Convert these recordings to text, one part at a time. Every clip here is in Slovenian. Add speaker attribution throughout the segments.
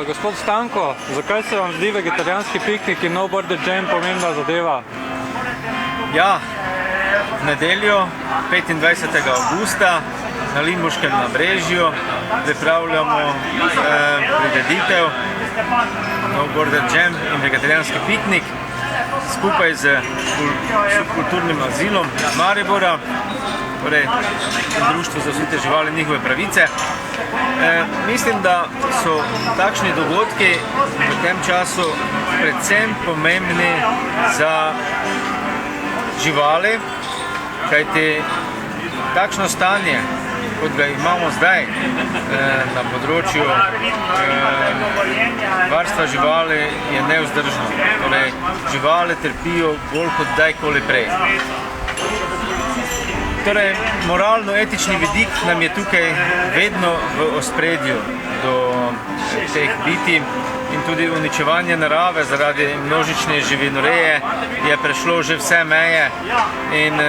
Speaker 1: Gospod Stanko, zakaj se vam zdi vegetarijanski piknik in No Border Jam pomembna zadeva?
Speaker 2: Ja, v nedeljo, 25. avgusta, na Limbuškem nabrežju pripravljamo prireditev No Border Jam in vegetarijanski piknik skupaj z kulturnim azilom Maribora, torej Društvo za zaščito živali in njihove pravice. Mislim, da so takšni dogodki v tem času predvsem pomembni za živali, kajti takšno stanje, kot ga imamo zdaj na področju varstva živali, je nevzdržno. Torej, živali trpijo bolj kot kdajkoli prej. Torej, moralno-etični vidik nam je tukaj vedno v ospredju do teh bitij in tudi uničevanje narave zaradi množične živinoreje je prešlo že vse meje in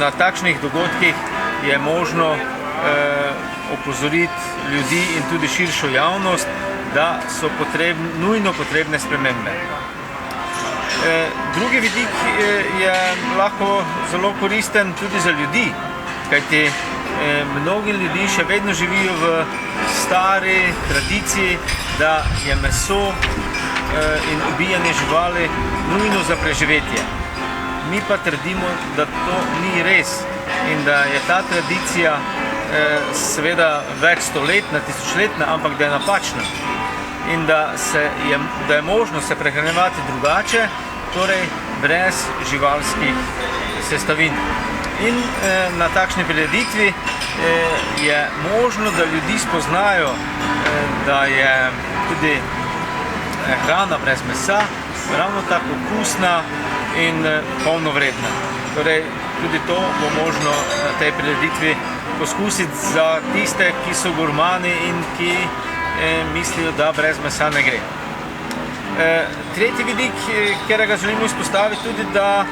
Speaker 2: na takšnih dogodkih je možno opozoriti ljudi in tudi širšo javnost, da so nujno potrebne spremembe. Drugi vidik je lahko zelo koristen tudi za ljudi, kajti mnogi ljudi še vedno živijo v stari tradiciji, da je meso in ubijanje živali nujno za preživetje. Mi pa trdimo, da to ni res in da je ta tradicija seveda več stoletna, tisočletna, ampak da je napačna in da je možno se prehranjevati drugače, torej brez živalskih sestavin. In na takšni prireditvi je možno, da ljudi spoznajo, da je tudi hrana brez mesa ravno tako okusna in polnovredna. Torej, tudi to bo možno na tej prireditvi poskusiti za tiste, ki so gurmani in ki mislijo, da brez mesa ne gre. Tretji vidik, kjer ga želimo izpostaviti tudi, da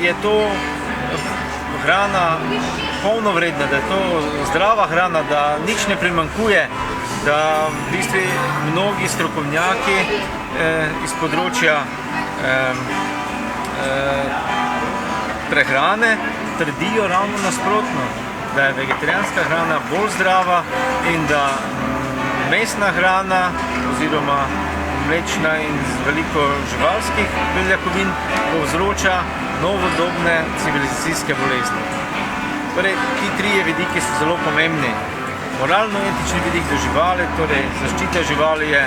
Speaker 2: je to hrana polnovredna, da je to zdrava hrana, da nič ne primanjkuje, da v bistvu mnogi strokovnjaki iz področja prehrane trdijo ravno nasprotno, da je vegetarijanska hrana bolj zdrava in da mesna hrana oziroma mlečna in veliko živalskih beljakovin povzroča novodobne civilizacijske bolezni. Torej, ti trije vidiki so zelo pomembni. Moralno-etični vidik do živali, torej zaščita živali je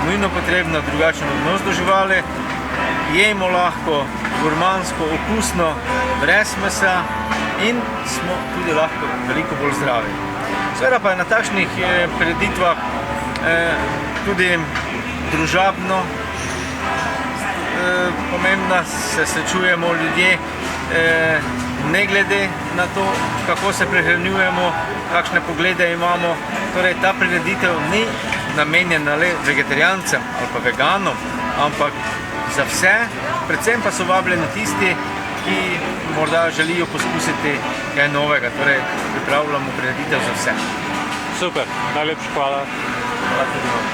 Speaker 2: nujno potrebna, drugačen odnos do živali, jemo lahko gurmansko, okusno, brez mesa in smo tudi lahko veliko bolj zdravi. Seveda pa je na takšnih prireditvah tudi družabno pomembna, se srečujemo ljudje, ne glede na to, kako se prehranjujemo, kakšne poglede imamo. Torej, ta prireditev ni namenjena le vegetarijancem ali pa veganom, ampak za vse, predvsem pa so vabljeni tisti, ki morda želijo poskusiti kaj novega. Torej, pripravljamo prireditev za vse.
Speaker 1: Super, najlepša hvala.
Speaker 2: Hvala tudi vam.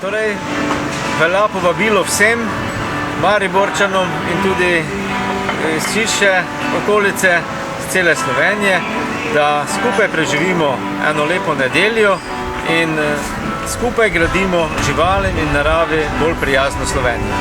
Speaker 2: Torej, velja povabilo vsem Mariborčanom in tudi iz širše okolice, z cele Slovenije, da skupaj preživimo eno lepo nedeljo in skupaj gradimo živalim in naravi bolj prijazno Slovenijo.